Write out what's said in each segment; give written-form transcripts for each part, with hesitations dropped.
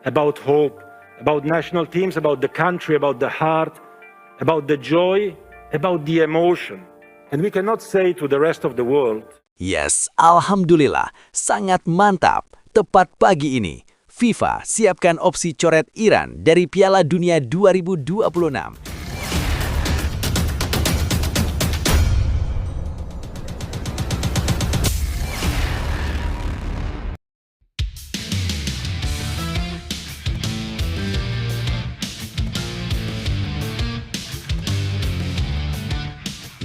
about hope, about national teams, about the country, about the heart, about the joy, about the emotion. And we cannot say to the rest of the world, Yes, alhamdulillah, sangat mantap. Tepat pagi ini, FIFA siapkan opsi coret Iran dari Piala Dunia 2026.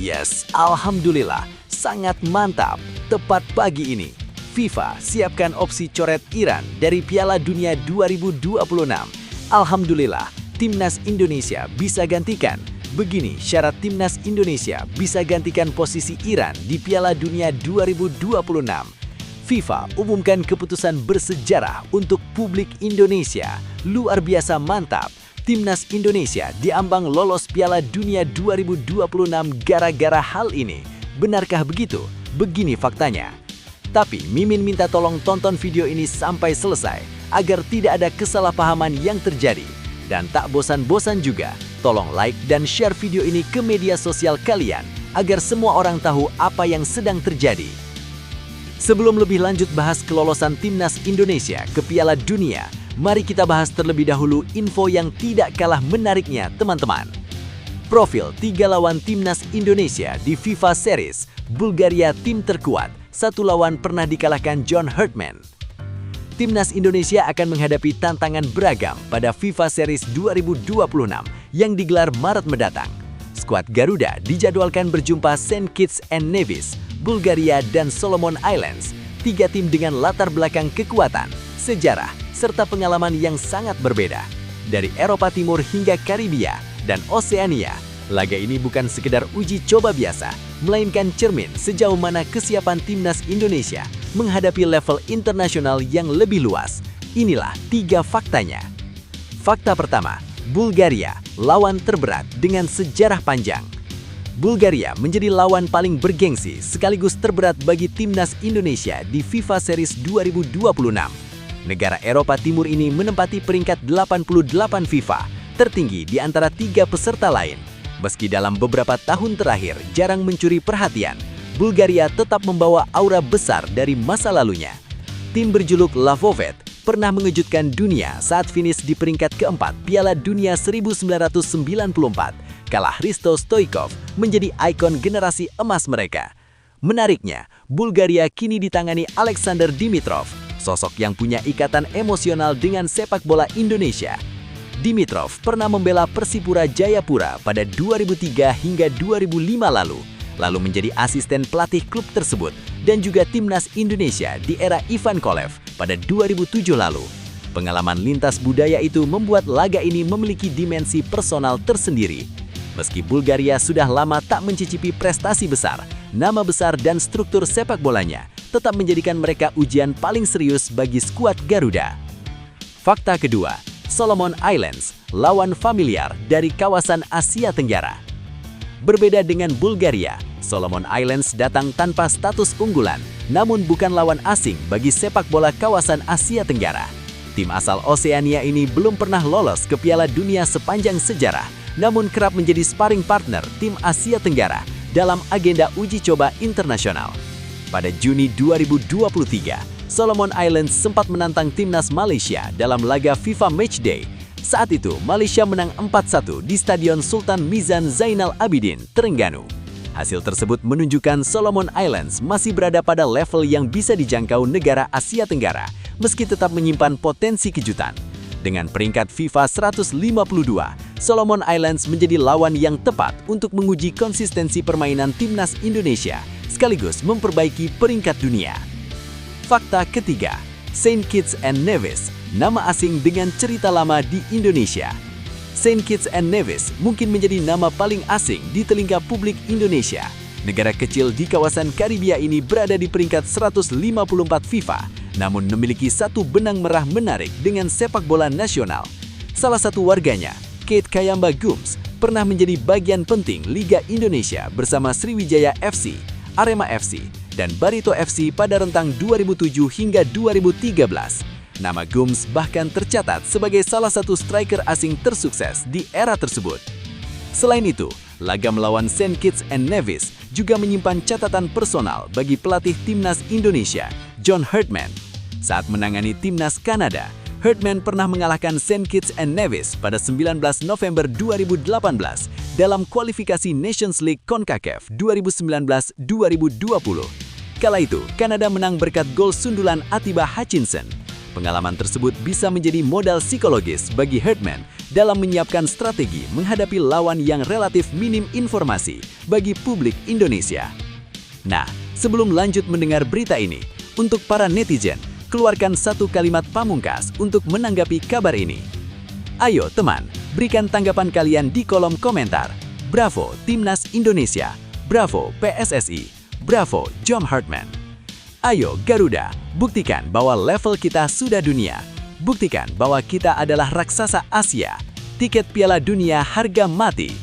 Yes, alhamdulillah, sangat mantap. Tepat pagi ini, FIFA siapkan opsi coret Iran dari Piala Dunia 2026. Alhamdulillah, Timnas Indonesia bisa gantikan. Begini syarat Timnas Indonesia bisa gantikan posisi Iran di Piala Dunia 2026. FIFA umumkan keputusan bersejarah untuk publik Indonesia. Luar biasa mantap. Timnas Indonesia diambang lolos Piala Dunia 2026 gara-gara hal ini. Benarkah begitu? Begini faktanya. Tapi Mimin minta tolong tonton video ini sampai selesai agar tidak ada kesalahpahaman yang terjadi. Dan tak bosan-bosan juga, tolong like dan share video ini ke media sosial kalian agar semua orang tahu apa yang sedang terjadi. Sebelum lebih lanjut bahas kelolosan Timnas Indonesia ke Piala Dunia, mari kita bahas terlebih dahulu info yang tidak kalah menariknya, teman-teman. Profil 3 lawan Timnas Indonesia di FIFA Series, Bulgaria tim terkuat, 1 lawan pernah dikalahkan John Herdman. Timnas Indonesia akan menghadapi tantangan beragam pada FIFA Series 2026 yang digelar Maret mendatang. Skuad Garuda dijadwalkan berjumpa St. Kitts and Nevis, Bulgaria dan Solomon Islands, 3 tim dengan latar belakang kekuatan, sejarah, serta pengalaman yang sangat berbeda. Dari Eropa Timur hingga Karibia dan Oseania, laga ini bukan sekedar uji coba biasa, melainkan cermin sejauh mana kesiapan Timnas Indonesia menghadapi level internasional yang lebih luas. Inilah 3 faktanya. Fakta pertama, Bulgaria, lawan terberat dengan sejarah panjang. Bulgaria menjadi lawan paling bergengsi sekaligus terberat bagi Timnas Indonesia di FIFA Series 2026. Negara Eropa Timur ini menempati peringkat 88 FIFA, tertinggi di antara 3 peserta lain. Meski dalam beberapa tahun terakhir jarang mencuri perhatian, Bulgaria tetap membawa aura besar dari masa lalunya. Tim berjuluk Lavovet pernah mengejutkan dunia saat finish di peringkat keempat Piala Dunia 1994, kalah Hristo Stoichkov menjadi ikon generasi emas mereka. Menariknya, Bulgaria kini ditangani Alexander Dimitrov, sosok yang punya ikatan emosional dengan sepak bola Indonesia. Dimitrov pernah membela Persipura Jayapura pada 2003 hingga 2005 lalu menjadi asisten pelatih klub tersebut dan juga Timnas Indonesia di era Ivan Kolev pada 2007 lalu. Pengalaman lintas budaya itu membuat laga ini memiliki dimensi personal tersendiri. Meski Bulgaria sudah lama tak mencicipi prestasi besar, nama besar dan struktur sepak bolanya tetap menjadikan mereka ujian paling serius bagi skuad Garuda. Fakta kedua, Solomon Islands, lawan familiar dari kawasan Asia Tenggara. Berbeda dengan Bulgaria, Solomon Islands datang tanpa status unggulan, namun bukan lawan asing bagi sepak bola kawasan Asia Tenggara. Tim asal Oseania ini belum pernah lolos ke Piala Dunia sepanjang sejarah, namun kerap menjadi sparring partner tim Asia Tenggara dalam agenda uji coba internasional. Pada Juni 2023, Solomon Islands sempat menantang timnas Malaysia dalam laga FIFA Matchday. Saat itu, Malaysia menang 4-1 di Stadion Sultan Mizan Zainal Abidin, Terengganu. Hasil tersebut menunjukkan Solomon Islands masih berada pada level yang bisa dijangkau negara Asia Tenggara, meski tetap menyimpan potensi kejutan. Dengan peringkat FIFA 152, Solomon Islands menjadi lawan yang tepat untuk menguji konsistensi permainan timnas Indonesia, sekaligus memperbaiki peringkat dunia. Fakta ketiga, St. Kitts and Nevis, nama asing dengan cerita lama di Indonesia. St. Kitts and Nevis mungkin menjadi nama paling asing di telinga publik Indonesia. Negara kecil di kawasan Karibia ini berada di peringkat 154 FIFA, namun memiliki satu benang merah menarik dengan sepak bola nasional. Salah satu warganya, Kate Kayamba Gums, pernah menjadi bagian penting Liga Indonesia bersama Sriwijaya FC, Arema FC, dan Barito FC pada rentang 2007 hingga 2013. Nama Gums bahkan tercatat sebagai salah satu striker asing tersukses di era tersebut. Selain itu, laga melawan St. Kitts and Nevis juga menyimpan catatan personal bagi pelatih timnas Indonesia, John Herdman. Saat menangani timnas Kanada, Herdman pernah mengalahkan St. Kitts and Nevis pada 19 November 2018 dalam kualifikasi Nations League CONCACAF 2019-2020. Kala itu, Kanada menang berkat gol sundulan Atiba Hutchinson. Pengalaman tersebut bisa menjadi modal psikologis bagi Herdman dalam menyiapkan strategi menghadapi lawan yang relatif minim informasi bagi publik Indonesia. Nah, sebelum lanjut mendengar berita ini, untuk para netizen, keluarkan satu kalimat pamungkas untuk menanggapi kabar ini. Ayo teman, berikan tanggapan kalian di kolom komentar. Bravo Timnas Indonesia, bravo PSSI, bravo John Herdman. Ayo Garuda, buktikan bahwa level kita sudah dunia. Buktikan bahwa kita adalah raksasa Asia. Tiket Piala Dunia harga mati.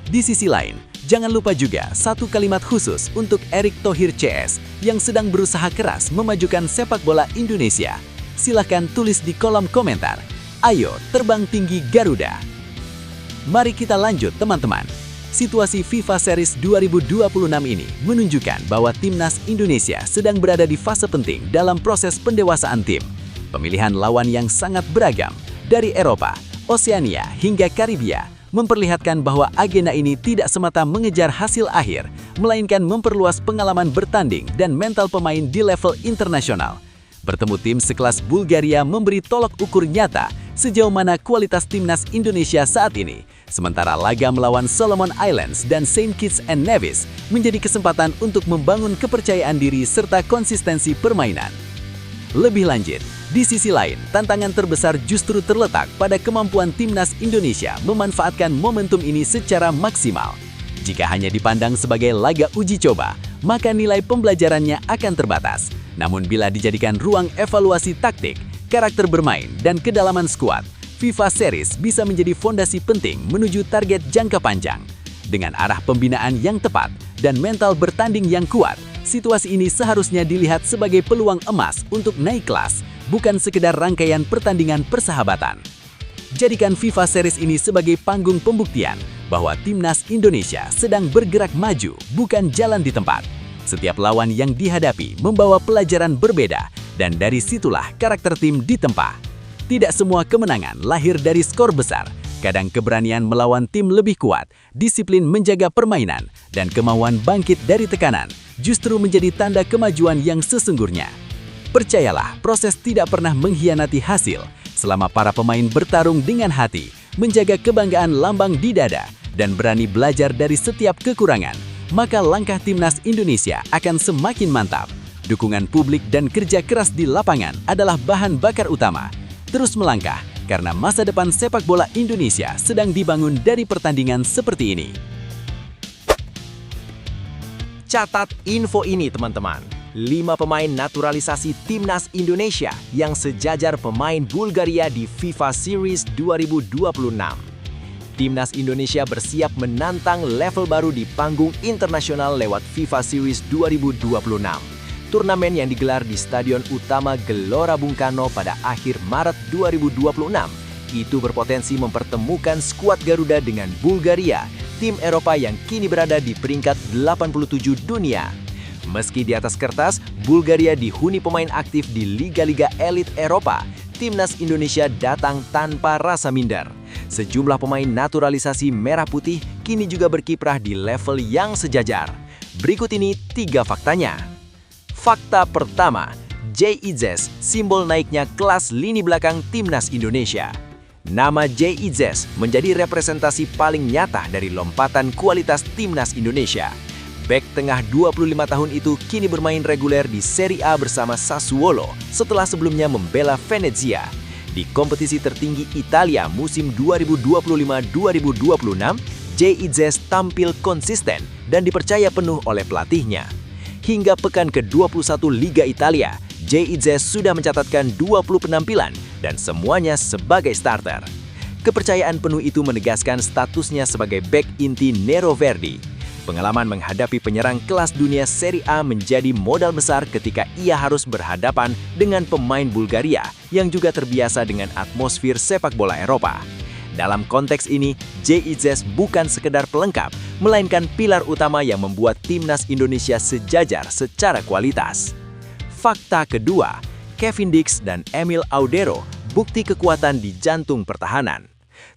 Di sisi lain, jangan lupa juga satu kalimat khusus untuk Erick Thohir CS yang sedang berusaha keras memajukan sepak bola Indonesia. Silahkan tulis di kolom komentar. Ayo terbang tinggi Garuda. Mari kita lanjut teman-teman. Situasi FIFA Series 2026 ini menunjukkan bahwa timnas Indonesia sedang berada di fase penting dalam proses pendewasaan tim. Pemilihan lawan yang sangat beragam, dari Eropa, Oseania hingga Karibia, memperlihatkan bahwa agenda ini tidak semata mengejar hasil akhir, melainkan memperluas pengalaman bertanding dan mental pemain di level internasional. Bertemu tim sekelas Bulgaria memberi tolok ukur nyata sejauh mana kualitas timnas Indonesia saat ini. Sementara laga melawan Solomon Islands dan St. Kitts and Nevis menjadi kesempatan untuk membangun kepercayaan diri serta konsistensi permainan. Lebih lanjut, di sisi lain, tantangan terbesar justru terletak pada kemampuan timnas Indonesia memanfaatkan momentum ini secara maksimal. Jika hanya dipandang sebagai laga uji coba, maka nilai pembelajarannya akan terbatas. Namun bila dijadikan ruang evaluasi taktik, karakter bermain, dan kedalaman skuad, FIFA Series bisa menjadi fondasi penting menuju target jangka panjang. Dengan arah pembinaan yang tepat dan mental bertanding yang kuat, situasi ini seharusnya dilihat sebagai peluang emas untuk naik kelas, bukan sekedar rangkaian pertandingan persahabatan. Jadikan FIFA Series ini sebagai panggung pembuktian bahwa timnas Indonesia sedang bergerak maju, bukan jalan di tempat. Setiap lawan yang dihadapi membawa pelajaran berbeda, dan dari situlah karakter tim ditempa. Tidak semua kemenangan lahir dari skor besar. Kadang keberanian melawan tim lebih kuat, disiplin menjaga permainan, dan kemauan bangkit dari tekanan justru menjadi tanda kemajuan yang sesungguhnya. Percayalah, proses tidak pernah mengkhianati hasil. Selama para pemain bertarung dengan hati, menjaga kebanggaan lambang di dada, dan berani belajar dari setiap kekurangan, maka langkah timnas Indonesia akan semakin mantap. Dukungan publik dan kerja keras di lapangan adalah bahan bakar utama. Terus melangkah, karena masa depan sepak bola Indonesia sedang dibangun dari pertandingan seperti ini. Catat info ini teman-teman. 5 pemain naturalisasi timnas Indonesia yang sejajar pemain Bulgaria di FIFA Series 2026. Timnas Indonesia bersiap menantang level baru di panggung internasional lewat FIFA Series 2026. Turnamen yang digelar di Stadion Utama Gelora Bung Karno pada akhir Maret 2026 itu berpotensi mempertemukan skuad Garuda dengan Bulgaria, tim Eropa yang kini berada di peringkat 87 dunia. Meski di atas kertas, Bulgaria dihuni pemain aktif di liga-liga elit Eropa, timnas Indonesia datang tanpa rasa minder. Sejumlah pemain naturalisasi merah putih kini juga berkiprah di level yang sejajar. Berikut ini 3 faktanya. Fakta pertama, JIZES simbol naiknya kelas lini belakang timnas Indonesia. Nama JIZES menjadi representasi paling nyata dari lompatan kualitas timnas Indonesia. Bek tengah 25 tahun itu kini bermain reguler di Serie A bersama Sassuolo setelah sebelumnya membela Venezia. Di kompetisi tertinggi Italia musim 2025-2026, JIZES tampil konsisten dan dipercaya penuh oleh pelatihnya. Hingga pekan ke-21 Liga Italia, JIZES sudah mencatatkan 20 penampilan dan semuanya sebagai starter. Kepercayaan penuh itu menegaskan statusnya sebagai bek inti Nero Verdi. Pengalaman menghadapi penyerang kelas dunia Serie A menjadi modal besar ketika ia harus berhadapan dengan pemain Bulgaria yang juga terbiasa dengan atmosfer sepak bola Eropa. Dalam konteks ini, JIZ bukan sekedar pelengkap, melainkan pilar utama yang membuat timnas Indonesia sejajar secara kualitas. Fakta kedua, Kevin Dix dan Emil Audero bukti kekuatan di jantung pertahanan.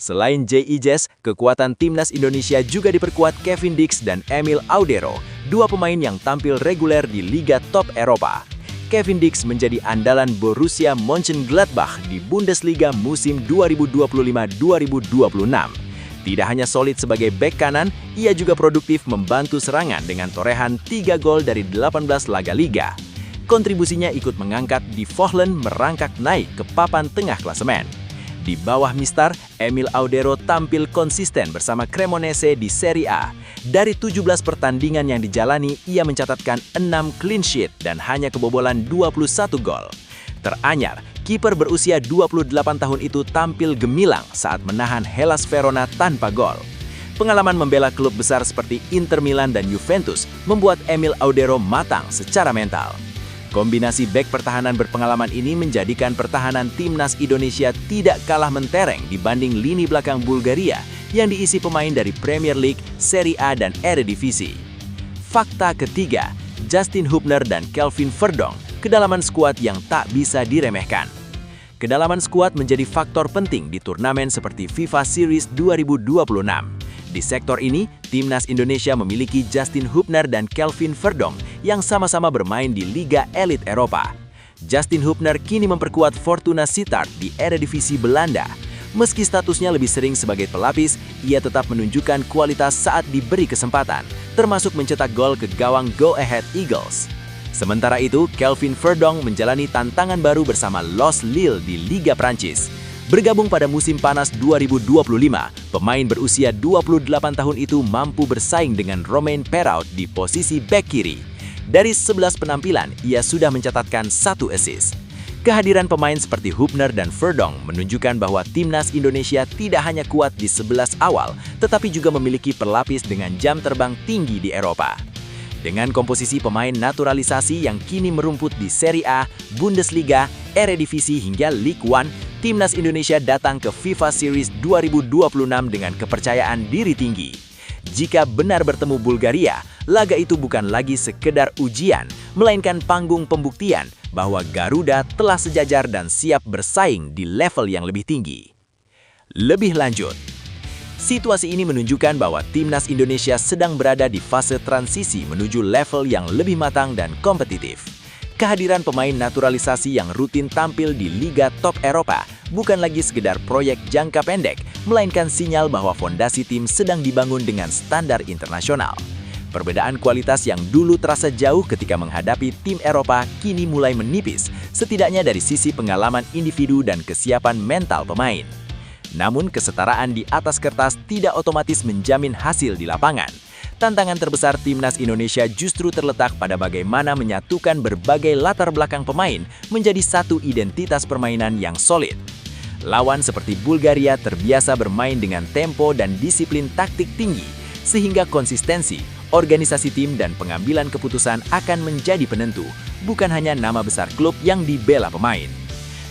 Selain JIZ, kekuatan timnas Indonesia juga diperkuat Kevin Dix dan Emil Audero, dua pemain yang tampil reguler di liga top Eropa. Kevin Dix menjadi andalan Borussia Mönchengladbach di Bundesliga musim 2025-2026. Tidak hanya solid sebagai bek kanan, ia juga produktif membantu serangan dengan torehan 3 gol dari 18 laga liga. Kontribusinya ikut mengangkat Die Fohlen merangkak naik ke papan tengah klasemen. Di bawah Mister, Emil Audero tampil konsisten bersama Cremonese di Serie A. Dari 17 pertandingan yang dijalani, ia mencatatkan 6 clean sheet dan hanya kebobolan 21 gol. Teranyar, kiper berusia 28 tahun itu tampil gemilang saat menahan Hellas Verona tanpa gol. Pengalaman membela klub besar seperti Inter Milan dan Juventus membuat Emil Audero matang secara mental. Kombinasi bek pertahanan berpengalaman ini menjadikan pertahanan timnas Indonesia tidak kalah mentereng dibanding lini belakang Bulgaria yang diisi pemain dari Premier League, Serie A, dan Eredivisie. Fakta ketiga, Justin Hubner dan Kelvin Verdonk, kedalaman skuad yang tak bisa diremehkan. Kedalaman skuad menjadi faktor penting di turnamen seperti FIFA Series 2026. Di sektor ini, timnas Indonesia memiliki Justin Hubner dan Kelvin Verdonk yang sama-sama bermain di Liga Elit Eropa. Justin Hubner kini memperkuat Fortuna Sittard di Eredivisie Belanda. Meski statusnya lebih sering sebagai pelapis, ia tetap menunjukkan kualitas saat diberi kesempatan, termasuk mencetak gol ke gawang Go Ahead Eagles. Sementara itu, Kelvin Verdonk menjalani tantangan baru bersama LOS Lille di Liga Prancis. Bergabung pada musim panas 2025, pemain berusia 28 tahun itu mampu bersaing dengan Romain Perrault di posisi bek kiri. Dari 11 penampilan, ia sudah mencatatkan 1 assist. Kehadiran pemain seperti Hubner dan Verdonk menunjukkan bahwa timnas Indonesia tidak hanya kuat di 11 awal, tetapi juga memiliki pelapis dengan jam terbang tinggi di Eropa. Dengan komposisi pemain naturalisasi yang kini merumput di Serie A, Bundesliga, Eredivisie hingga Ligue 1, timnas Indonesia datang ke FIFA Series 2026 dengan kepercayaan diri tinggi. Jika benar bertemu Bulgaria, laga itu bukan lagi sekedar ujian, melainkan panggung pembuktian bahwa Garuda telah sejajar dan siap bersaing di level yang lebih tinggi. Lebih lanjut, situasi ini menunjukkan bahwa timnas Indonesia sedang berada di fase transisi menuju level yang lebih matang dan kompetitif. Kehadiran pemain naturalisasi yang rutin tampil di Liga Top Eropa bukan lagi sekedar proyek jangka pendek, melainkan sinyal bahwa fondasi tim sedang dibangun dengan standar internasional. Perbedaan kualitas yang dulu terasa jauh ketika menghadapi tim Eropa kini mulai menipis, setidaknya dari sisi pengalaman individu dan kesiapan mental pemain. Namun kesetaraan di atas kertas tidak otomatis menjamin hasil di lapangan. Tantangan terbesar timnas Indonesia justru terletak pada bagaimana menyatukan berbagai latar belakang pemain menjadi satu identitas permainan yang solid. Lawan seperti Bulgaria terbiasa bermain dengan tempo dan disiplin taktik tinggi, sehingga konsistensi, organisasi tim dan pengambilan keputusan akan menjadi penentu, bukan hanya nama besar klub yang dibela pemain.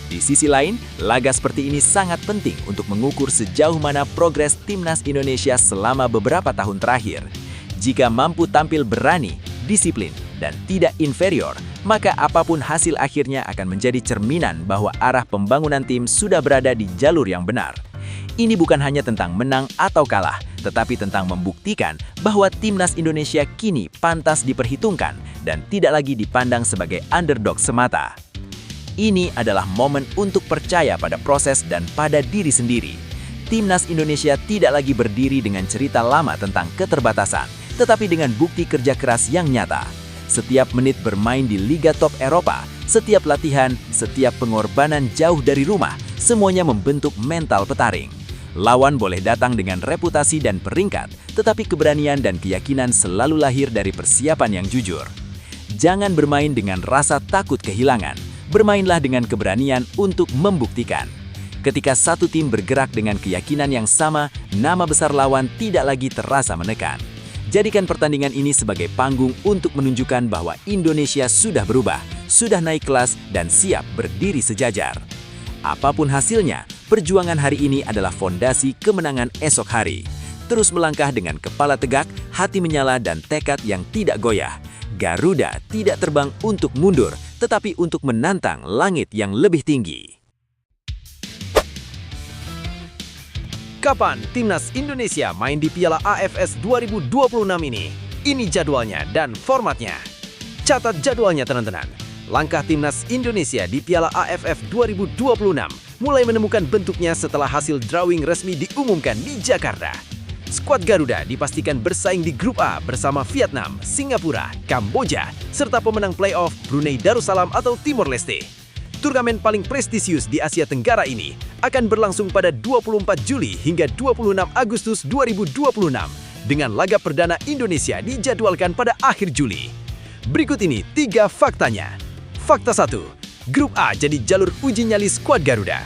Di sisi lain, laga seperti ini sangat penting untuk mengukur sejauh mana progres timnas Indonesia selama beberapa tahun terakhir. Jika mampu tampil berani, disiplin, dan tidak inferior, maka apapun hasil akhirnya akan menjadi cerminan bahwa arah pembangunan tim sudah berada di jalur yang benar. Ini bukan hanya tentang menang atau kalah, tetapi tentang membuktikan bahwa timnas Indonesia kini pantas diperhitungkan dan tidak lagi dipandang sebagai underdog semata. Ini adalah momen untuk percaya pada proses dan pada diri sendiri. Timnas Indonesia tidak lagi berdiri dengan cerita lama tentang keterbatasan, tetapi dengan bukti kerja keras yang nyata. Setiap menit bermain di Liga Top Eropa, setiap latihan, setiap pengorbanan jauh dari rumah, semuanya membentuk mental petaring. Lawan boleh datang dengan reputasi dan peringkat, tetapi keberanian dan keyakinan selalu lahir dari persiapan yang jujur. Jangan bermain dengan rasa takut kehilangan, bermainlah dengan keberanian untuk membuktikan. Ketika satu tim bergerak dengan keyakinan yang sama, nama besar lawan tidak lagi terasa menekan. Jadikan pertandingan ini sebagai panggung untuk menunjukkan bahwa Indonesia sudah berubah, sudah naik kelas, dan siap berdiri sejajar. Apapun hasilnya, perjuangan hari ini adalah fondasi kemenangan esok hari. Terus melangkah dengan kepala tegak, hati menyala, dan tekad yang tidak goyah. Garuda tidak terbang untuk mundur, tetapi untuk menantang langit yang lebih tinggi. Kapan Timnas Indonesia main di Piala AFF 2026 ini? Ini jadwalnya dan formatnya. Catat jadwalnya teman-teman. Langkah Timnas Indonesia di Piala AFF 2026 mulai menemukan bentuknya setelah hasil drawing resmi diumumkan di Jakarta. Skuad Garuda dipastikan bersaing di Grup A bersama Vietnam, Singapura, Kamboja, serta pemenang playoff Brunei Darussalam atau Timor Leste. Turnamen paling prestisius di Asia Tenggara ini akan berlangsung pada 24 Juli hingga 26 Agustus 2026 dengan laga perdana Indonesia dijadwalkan pada akhir Juli. Berikut ini 3 faktanya. Fakta 1. Grup A jadi jalur uji nyali skuad Garuda.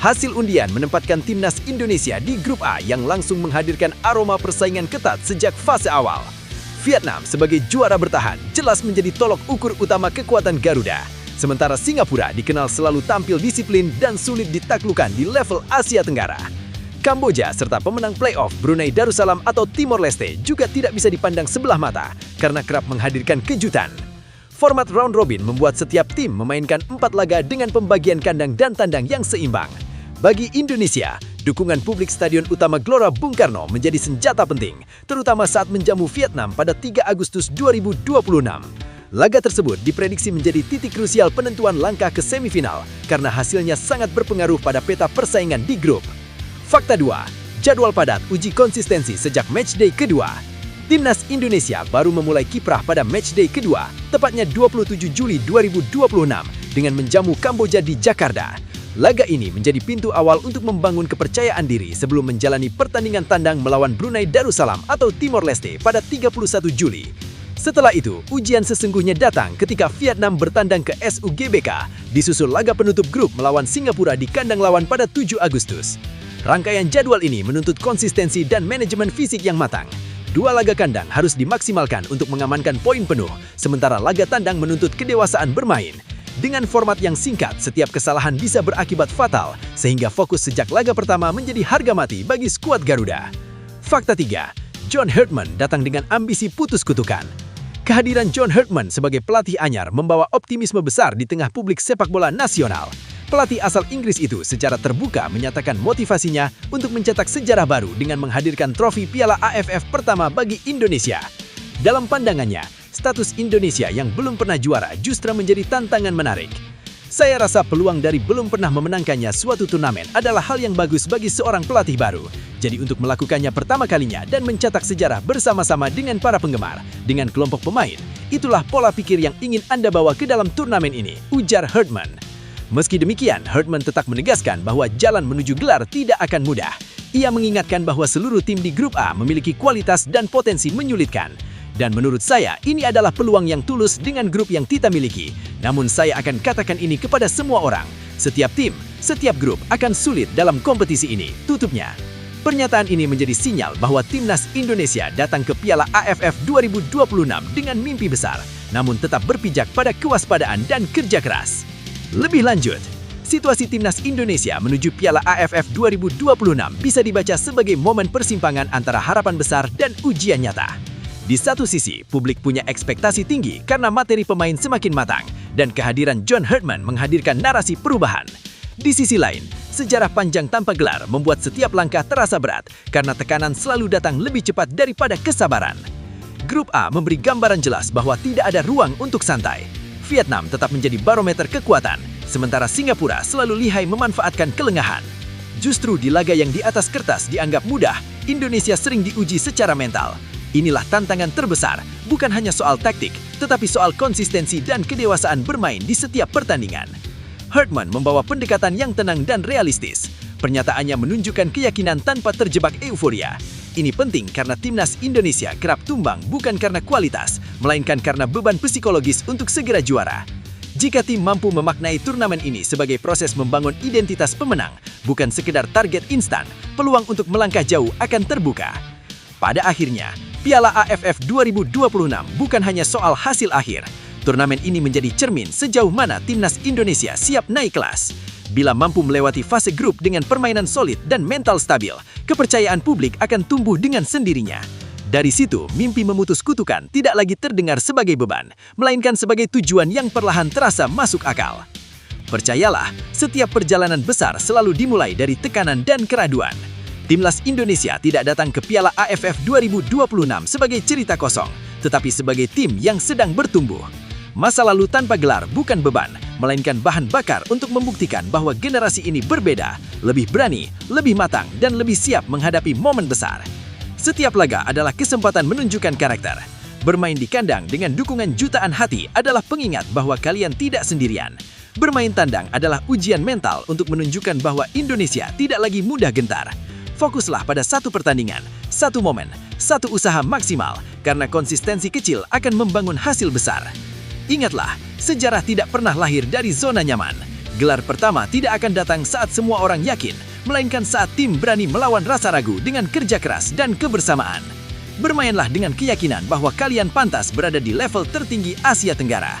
Hasil undian menempatkan Timnas Indonesia di Grup A yang langsung menghadirkan aroma persaingan ketat sejak fase awal. Vietnam sebagai juara bertahan jelas menjadi tolok ukur utama kekuatan Garuda. Sementara Singapura dikenal selalu tampil disiplin dan sulit ditaklukkan di level Asia Tenggara. Kamboja serta pemenang playoff Brunei Darussalam atau Timor Leste juga tidak bisa dipandang sebelah mata karena kerap menghadirkan kejutan. Format round robin membuat setiap tim memainkan 4 laga dengan pembagian kandang dan tandang yang seimbang. Bagi Indonesia, dukungan publik Stadion Utama Gelora Bung Karno menjadi senjata penting, terutama saat menjamu Vietnam pada 3 Agustus 2026. Laga tersebut diprediksi menjadi titik krusial penentuan langkah ke semifinal karena hasilnya sangat berpengaruh pada peta persaingan di grup. Fakta 2. Jadwal padat uji konsistensi sejak matchday kedua. Timnas Indonesia baru memulai kiprah pada matchday kedua, tepatnya 27 Juli 2026 dengan menjamu Kamboja di Jakarta. Laga ini menjadi pintu awal untuk membangun kepercayaan diri sebelum menjalani pertandingan tandang melawan Brunei Darussalam atau Timor Leste pada 31 Juli. Setelah itu, ujian sesungguhnya datang ketika Vietnam bertandang ke SUGBK, disusul laga penutup grup melawan Singapura di kandang lawan pada 7 Agustus. Rangkaian jadwal ini menuntut konsistensi dan manajemen fisik yang matang. 2 laga kandang harus dimaksimalkan untuk mengamankan poin penuh, sementara laga tandang menuntut kedewasaan bermain. Dengan format yang singkat, setiap kesalahan bisa berakibat fatal, sehingga fokus sejak laga pertama menjadi harga mati bagi skuad Garuda. Fakta 3. John Herdman datang dengan ambisi putus kutukan. Kehadiran John Herdman sebagai pelatih anyar membawa optimisme besar di tengah publik sepak bola nasional. Pelatih asal Inggris itu secara terbuka menyatakan motivasinya untuk mencetak sejarah baru dengan menghadirkan trofi Piala AFF pertama bagi Indonesia. Dalam pandangannya, status Indonesia yang belum pernah juara justru menjadi tantangan menarik. Saya rasa peluang dari belum pernah memenangkannya suatu turnamen adalah hal yang bagus bagi seorang pelatih baru. Jadi untuk melakukannya pertama kalinya dan mencetak sejarah bersama-sama dengan para penggemar, dengan kelompok pemain, itulah pola pikir yang ingin Anda bawa ke dalam turnamen ini, ujar Herdman. Meski demikian, Herdman tetap menegaskan bahwa jalan menuju gelar tidak akan mudah. Ia mengingatkan bahwa seluruh tim di Grup A memiliki kualitas dan potensi menyulitkan. Dan menurut saya, ini adalah peluang yang tulus dengan grup yang kita miliki. Namun saya akan katakan ini kepada semua orang. Setiap tim, setiap grup akan sulit dalam kompetisi ini, tutupnya. Pernyataan ini menjadi sinyal bahwa Timnas Indonesia datang ke Piala AFF 2026 dengan mimpi besar, namun tetap berpijak pada kewaspadaan dan kerja keras. Lebih lanjut, situasi Timnas Indonesia menuju Piala AFF 2026 bisa dibaca sebagai momen persimpangan antara harapan besar dan ujian nyata. Di satu sisi, publik punya ekspektasi tinggi karena materi pemain semakin matang dan kehadiran John Herdman menghadirkan narasi perubahan. Di sisi lain, sejarah panjang tanpa gelar membuat setiap langkah terasa berat karena tekanan selalu datang lebih cepat daripada kesabaran. Grup A memberi gambaran jelas bahwa tidak ada ruang untuk santai. Vietnam tetap menjadi barometer kekuatan, sementara Singapura selalu lihai memanfaatkan kelengahan. Justru di laga yang di atas kertas dianggap mudah, Indonesia sering diuji secara mental. Inilah tantangan terbesar, bukan hanya soal taktik, tetapi soal konsistensi dan kedewasaan bermain di setiap pertandingan. Herdman membawa pendekatan yang tenang dan realistis. Pernyataannya menunjukkan keyakinan tanpa terjebak euforia. Ini penting karena Timnas Indonesia kerap tumbang bukan karena kualitas, melainkan karena beban psikologis untuk segera juara. Jika tim mampu memaknai turnamen ini sebagai proses membangun identitas pemenang, bukan sekedar target instan, peluang untuk melangkah jauh akan terbuka. Pada akhirnya, Piala AFF 2026 bukan hanya soal hasil akhir. Turnamen ini menjadi cermin sejauh mana timnas Indonesia siap naik kelas. Bila mampu melewati fase grup dengan permainan solid dan mental stabil, kepercayaan publik akan tumbuh dengan sendirinya. Dari situ, mimpi memutus kutukan tidak lagi terdengar sebagai beban, melainkan sebagai tujuan yang perlahan terasa masuk akal. Percayalah, setiap perjalanan besar selalu dimulai dari tekanan dan keraguan. Timnas Indonesia tidak datang ke Piala AFF 2026 sebagai cerita kosong, tetapi sebagai tim yang sedang bertumbuh. Masa lalu tanpa gelar bukan beban, melainkan bahan bakar untuk membuktikan bahwa generasi ini berbeda, lebih berani, lebih matang, dan lebih siap menghadapi momen besar. Setiap laga adalah kesempatan menunjukkan karakter. Bermain di kandang dengan dukungan jutaan hati adalah pengingat bahwa kalian tidak sendirian. Bermain tandang adalah ujian mental untuk menunjukkan bahwa Indonesia tidak lagi mudah gentar. Fokuslah pada satu pertandingan, satu momen, satu usaha maksimal, karena konsistensi kecil akan membangun hasil besar. Ingatlah, sejarah tidak pernah lahir dari zona nyaman. Gelar pertama tidak akan datang saat semua orang yakin, melainkan saat tim berani melawan rasa ragu dengan kerja keras dan kebersamaan. Bermainlah dengan keyakinan bahwa kalian pantas berada di level tertinggi Asia Tenggara.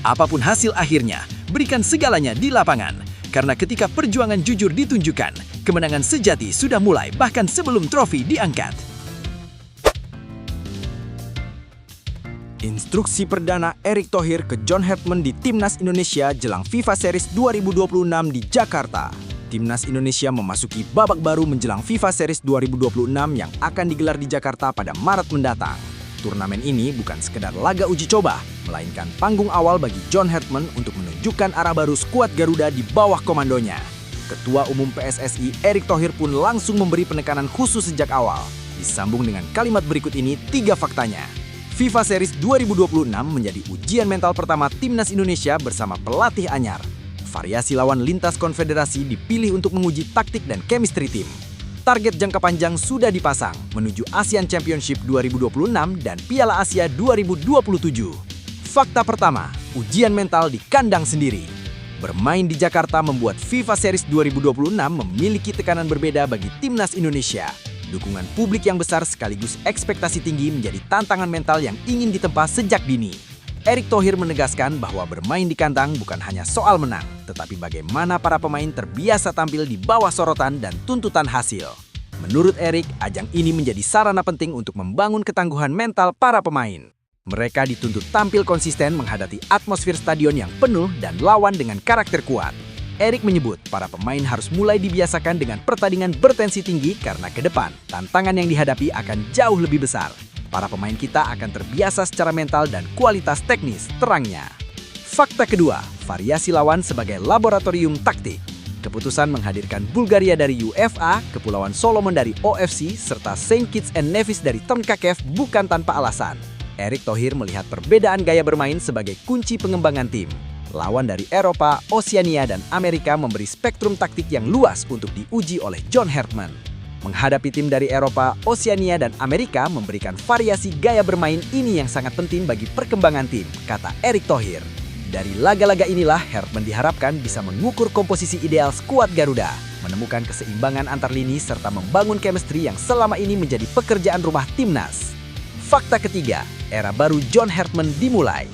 Apapun hasil akhirnya, berikan segalanya di lapangan. Karena ketika perjuangan jujur ditunjukkan, kemenangan sejati sudah mulai bahkan sebelum trofi diangkat. Instruksi perdana Erick Thohir ke John Hartman di Timnas Indonesia jelang FIFA Series 2026 di Jakarta. Timnas Indonesia memasuki babak baru menjelang FIFA Series 2026 yang akan digelar di Jakarta pada Maret mendatang. Turnamen ini bukan sekedar laga uji coba, melainkan panggung awal bagi John Hartman untuk menunjukkan arah baru skuad Garuda di bawah komandonya. Ketua Umum PSSI Erick Thohir pun langsung memberi penekanan khusus sejak awal. Disambung dengan kalimat berikut ini 3 faktanya. FIFA Series 2026 menjadi ujian mental pertama Timnas Indonesia bersama pelatih anyar. Variasi lawan lintas konfederasi dipilih untuk menguji taktik dan chemistry tim. Target jangka panjang sudah dipasang menuju ASEAN Championship 2026 dan Piala Asia 2027. Fakta pertama, ujian mental di kandang sendiri. Bermain di Jakarta membuat FIFA Series 2026 memiliki tekanan berbeda bagi Timnas Indonesia. Dukungan publik yang besar sekaligus ekspektasi tinggi menjadi tantangan mental yang ingin ditempa sejak dini. Erick Thohir menegaskan bahwa bermain di kandang bukan hanya soal menang, tetapi bagaimana para pemain terbiasa tampil di bawah sorotan dan tuntutan hasil. Menurut Erick, ajang ini menjadi sarana penting untuk membangun ketangguhan mental para pemain. Mereka dituntut tampil konsisten menghadapi atmosfer stadion yang penuh dan lawan dengan karakter kuat. Erick menyebut para pemain harus mulai dibiasakan dengan pertandingan bertensi tinggi karena ke depan tantangan yang dihadapi akan jauh lebih besar. Para pemain kita akan terbiasa secara mental dan kualitas teknis, terangnya. Fakta kedua, variasi lawan sebagai laboratorium taktik. Keputusan menghadirkan Bulgaria dari UEFA, Kepulauan Solomon dari OFC, serta Saint Kitts and Nevis dari CONCACAF bukan tanpa alasan. Erick Thohir melihat perbedaan gaya bermain sebagai kunci pengembangan tim. Lawan dari Eropa, Oseania, dan Amerika memberi spektrum taktik yang luas untuk diuji oleh John Hartman. Menghadapi tim dari Eropa, Oseania, dan Amerika memberikan variasi gaya bermain ini yang sangat penting bagi perkembangan tim, kata Erick Thohir. Dari laga-laga inilah Hartman diharapkan bisa mengukur komposisi ideal skuad Garuda, menemukan keseimbangan antar lini, serta membangun chemistry yang selama ini menjadi pekerjaan rumah timnas. Fakta ketiga, era baru John Hartman dimulai.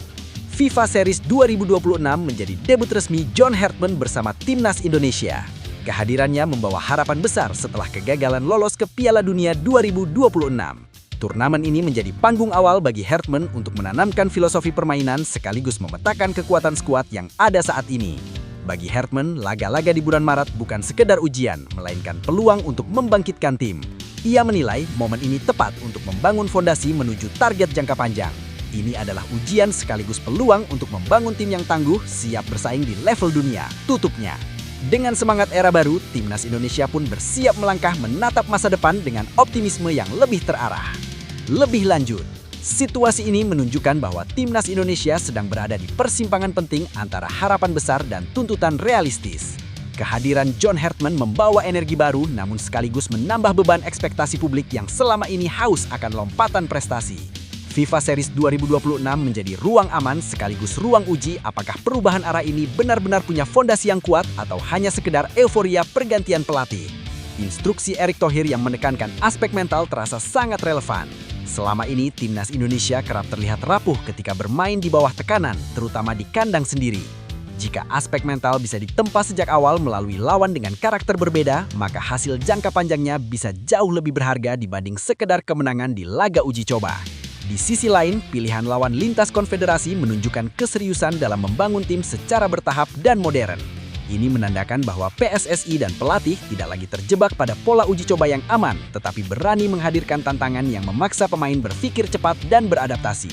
FIFA Series 2026 menjadi debut resmi John Hartman bersama Timnas Indonesia. Kehadirannya membawa harapan besar setelah kegagalan lolos ke Piala Dunia 2026. Turnamen ini menjadi panggung awal bagi Hartman untuk menanamkan filosofi permainan sekaligus memetakan kekuatan skuad yang ada saat ini. Bagi Hartman, laga-laga di bulan Maret bukan sekedar ujian, melainkan peluang untuk membangkitkan tim. Ia menilai momen ini tepat untuk membangun fondasi menuju target jangka panjang. Ini adalah ujian sekaligus peluang untuk membangun tim yang tangguh, siap bersaing di level dunia, tutupnya. Dengan semangat era baru, Timnas Indonesia pun bersiap melangkah menatap masa depan dengan optimisme yang lebih terarah. Lebih lanjut, situasi ini menunjukkan bahwa Timnas Indonesia sedang berada di persimpangan penting antara harapan besar dan tuntutan realistis. Kehadiran John Hartman membawa energi baru namun sekaligus menambah beban ekspektasi publik yang selama ini haus akan lompatan prestasi. FIFA Series 2026 menjadi ruang aman sekaligus ruang uji apakah perubahan arah ini benar-benar punya fondasi yang kuat atau hanya sekedar euforia pergantian pelatih. Instruksi Erick Thohir yang menekankan aspek mental terasa sangat relevan. Selama ini, timnas Indonesia kerap terlihat rapuh ketika bermain di bawah tekanan, terutama di kandang sendiri. Jika aspek mental bisa ditempa sejak awal melalui lawan dengan karakter berbeda, maka hasil jangka panjangnya bisa jauh lebih berharga dibanding sekedar kemenangan di laga uji coba. Di sisi lain, pilihan lawan lintas konfederasi menunjukkan keseriusan dalam membangun tim secara bertahap dan modern. Ini menandakan bahwa PSSI dan pelatih tidak lagi terjebak pada pola uji coba yang aman, tetapi berani menghadirkan tantangan yang memaksa pemain berpikir cepat dan beradaptasi.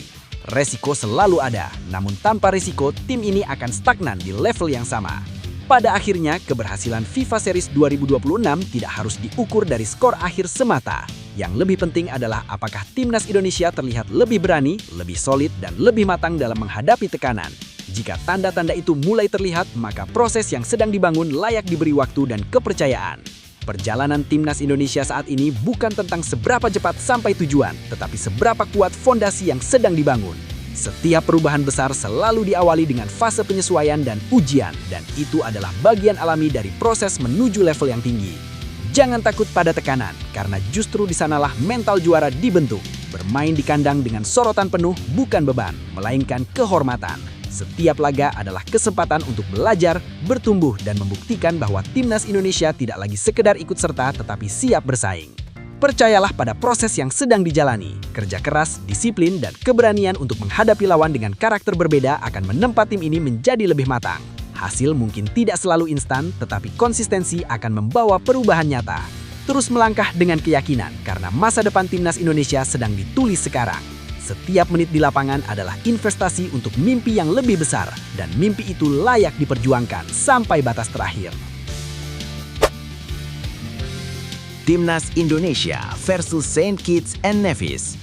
Resiko selalu ada, namun tanpa risiko, tim ini akan stagnan di level yang sama. Pada akhirnya, keberhasilan FIFA Series 2026 tidak harus diukur dari skor akhir semata. Yang lebih penting adalah apakah timnas Indonesia terlihat lebih berani, lebih solid, dan lebih matang dalam menghadapi tekanan. Jika tanda-tanda itu mulai terlihat, maka proses yang sedang dibangun layak diberi waktu dan kepercayaan. Perjalanan timnas Indonesia saat ini bukan tentang seberapa cepat sampai tujuan, tetapi seberapa kuat fondasi yang sedang dibangun. Setiap perubahan besar selalu diawali dengan fase penyesuaian dan ujian, dan itu adalah bagian alami dari proses menuju level yang tinggi. Jangan takut pada tekanan, karena justru di sanalah mental juara dibentuk. Bermain di kandang dengan sorotan penuh bukan beban, melainkan kehormatan. Setiap laga adalah kesempatan untuk belajar, bertumbuh, dan membuktikan bahwa timnas Indonesia tidak lagi sekedar ikut serta tetapi siap bersaing. Percayalah pada proses yang sedang dijalani. Kerja keras, disiplin, dan keberanian untuk menghadapi lawan dengan karakter berbeda akan menempa tim ini menjadi lebih matang. Hasil mungkin tidak selalu instan, tetapi konsistensi akan membawa perubahan nyata. Terus melangkah dengan keyakinan karena masa depan timnas Indonesia sedang ditulis sekarang. Setiap menit di lapangan adalah investasi untuk mimpi yang lebih besar, dan mimpi itu layak diperjuangkan sampai batas terakhir. Timnas Indonesia versus Saint Kitts and Nevis.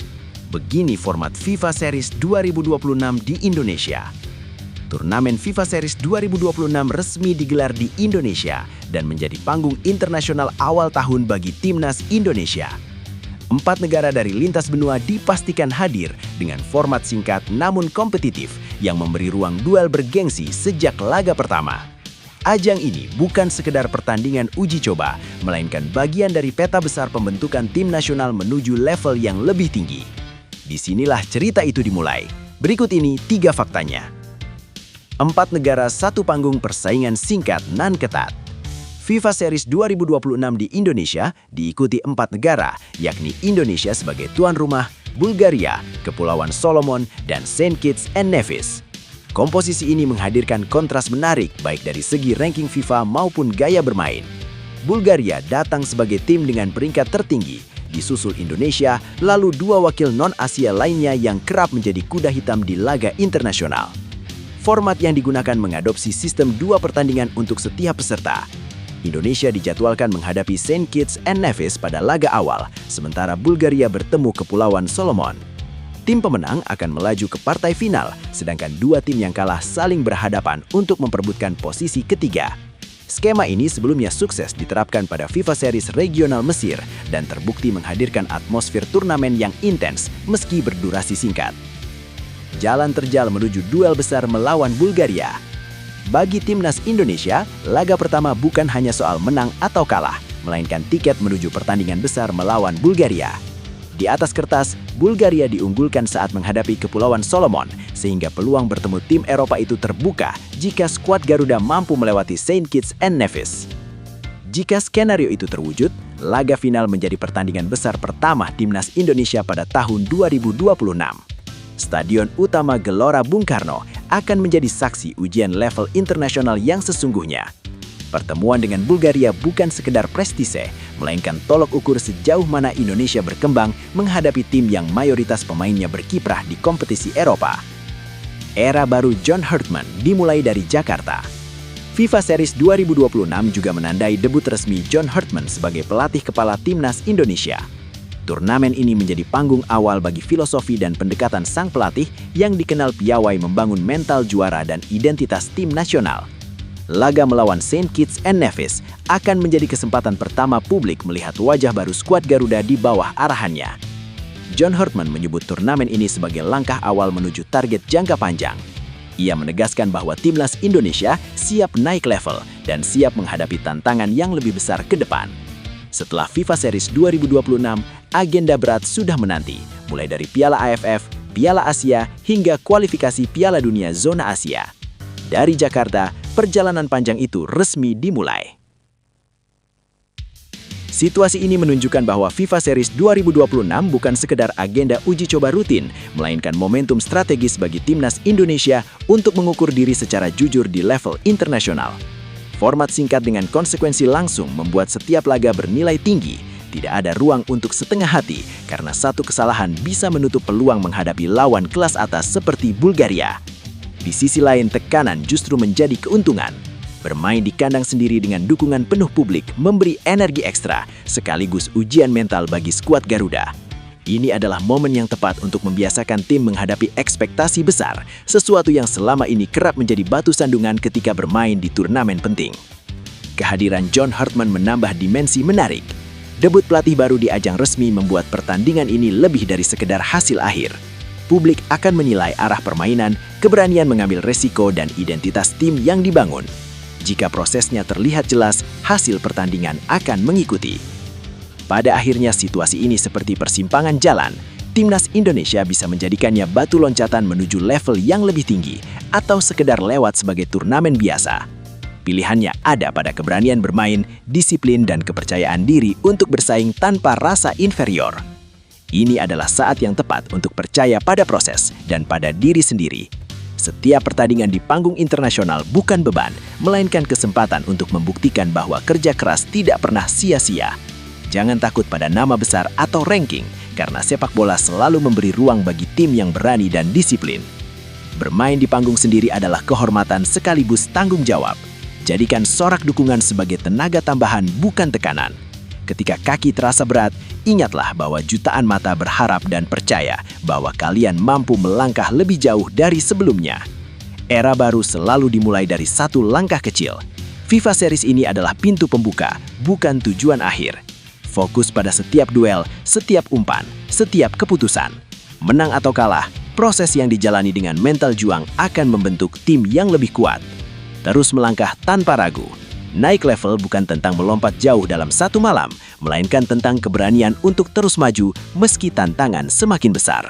Begini format FIFA Series 2026 di Indonesia. Turnamen FIFA Series 2026 resmi digelar di Indonesia dan menjadi panggung internasional awal tahun bagi Timnas Indonesia. 4 negara dari lintas benua dipastikan hadir dengan format singkat namun kompetitif yang memberi ruang duel bergengsi sejak laga pertama. Ajang ini bukan sekedar pertandingan uji coba, melainkan bagian dari peta besar pembentukan tim nasional menuju level yang lebih tinggi. Disinilah cerita itu dimulai. Berikut ini 3 faktanya. 4 negara satu panggung persaingan singkat nan ketat. FIFA Series 2026 di Indonesia diikuti 4 negara, yakni Indonesia sebagai tuan rumah, Bulgaria, Kepulauan Solomon, dan Saint Kitts and Nevis. Komposisi ini menghadirkan kontras menarik baik dari segi ranking FIFA maupun gaya bermain. Bulgaria datang sebagai tim dengan peringkat tertinggi, disusul Indonesia, lalu 2 wakil non-Asia lainnya yang kerap menjadi kuda hitam di laga internasional. Format yang digunakan mengadopsi sistem 2 pertandingan untuk setiap peserta. Indonesia dijadwalkan menghadapi Saint Kitts and Nevis pada laga awal, sementara Bulgaria bertemu Kepulauan Solomon. Tim pemenang akan melaju ke partai final, sedangkan 2 tim yang kalah saling berhadapan untuk memperebutkan posisi ketiga. Skema ini sebelumnya sukses diterapkan pada FIFA Series Regional Mesir dan terbukti menghadirkan atmosfer turnamen yang intens meski berdurasi singkat. Jalan terjal menuju duel besar melawan Bulgaria. Bagi timnas Indonesia, laga pertama bukan hanya soal menang atau kalah, melainkan tiket menuju pertandingan besar melawan Bulgaria. Di atas kertas, Bulgaria diunggulkan saat menghadapi Kepulauan Solomon, sehingga peluang bertemu tim Eropa itu terbuka jika skuad Garuda mampu melewati Saint Kitts and Nevis. Jika skenario itu terwujud, laga final menjadi pertandingan besar pertama timnas Indonesia pada tahun 2026. Stadion utama Gelora Bung Karno akan menjadi saksi ujian level internasional yang sesungguhnya. Pertemuan dengan Bulgaria bukan sekedar prestise, melainkan tolok ukur sejauh mana Indonesia berkembang menghadapi tim yang mayoritas pemainnya berkiprah di kompetisi Eropa. Era baru John Herdman dimulai dari Jakarta. FIFA Series 2026 juga menandai debut resmi John Herdman sebagai pelatih kepala timnas Indonesia. Turnamen ini menjadi panggung awal bagi filosofi dan pendekatan sang pelatih yang dikenal piawai membangun mental juara dan identitas tim nasional. Laga melawan Saint Kitts and Nevis akan menjadi kesempatan pertama publik melihat wajah baru skuad Garuda di bawah arahannya. John Herdman menyebut turnamen ini sebagai langkah awal menuju target jangka panjang. Ia menegaskan bahwa timnas Indonesia siap naik level dan siap menghadapi tantangan yang lebih besar ke depan. Setelah FIFA Series 2026, agenda berat sudah menanti, mulai dari Piala AFF, Piala Asia, hingga kualifikasi Piala Dunia Zona Asia. Dari Jakarta, perjalanan panjang itu resmi dimulai. Situasi ini menunjukkan bahwa FIFA Series 2026 bukan sekedar agenda uji coba rutin, melainkan momentum strategis bagi timnas Indonesia untuk mengukur diri secara jujur di level internasional. Format singkat dengan konsekuensi langsung membuat setiap laga bernilai tinggi. Tidak ada ruang untuk setengah hati, karena satu kesalahan bisa menutup peluang menghadapi lawan kelas atas seperti Bulgaria. Di sisi lain, tekanan justru menjadi keuntungan. Bermain di kandang sendiri dengan dukungan penuh publik memberi energi ekstra, sekaligus ujian mental bagi skuad Garuda. Ini adalah momen yang tepat untuk membiasakan tim menghadapi ekspektasi besar, sesuatu yang selama ini kerap menjadi batu sandungan ketika bermain di turnamen penting. Kehadiran John Hartman menambah dimensi menarik. Debut pelatih baru di ajang resmi membuat pertandingan ini lebih dari sekedar hasil akhir. Publik akan menilai arah permainan, keberanian mengambil resiko, dan identitas tim yang dibangun. Jika prosesnya terlihat jelas, hasil pertandingan akan mengikuti. Pada akhirnya situasi ini seperti persimpangan jalan. Timnas Indonesia bisa menjadikannya batu loncatan menuju level yang lebih tinggi atau sekedar lewat sebagai turnamen biasa. Pilihannya ada pada keberanian bermain, disiplin, dan kepercayaan diri untuk bersaing tanpa rasa inferior. Ini adalah saat yang tepat untuk percaya pada proses dan pada diri sendiri. Setiap pertandingan di panggung internasional bukan beban, melainkan kesempatan untuk membuktikan bahwa kerja keras tidak pernah sia-sia. Jangan takut pada nama besar atau ranking, karena sepak bola selalu memberi ruang bagi tim yang berani dan disiplin. Bermain di panggung sendiri adalah kehormatan sekaligus tanggung jawab. Jadikan sorak dukungan sebagai tenaga tambahan, bukan tekanan. Ketika kaki terasa berat, ingatlah bahwa jutaan mata berharap dan percaya bahwa kalian mampu melangkah lebih jauh dari sebelumnya. Era baru selalu dimulai dari satu langkah kecil. FIFA Series ini adalah pintu pembuka, bukan tujuan akhir. Fokus pada setiap duel, setiap umpan, setiap keputusan. Menang atau kalah, proses yang dijalani dengan mental juang akan membentuk tim yang lebih kuat. Terus melangkah tanpa ragu. Naik level bukan tentang melompat jauh dalam satu malam, melainkan tentang keberanian untuk terus maju meski tantangan semakin besar.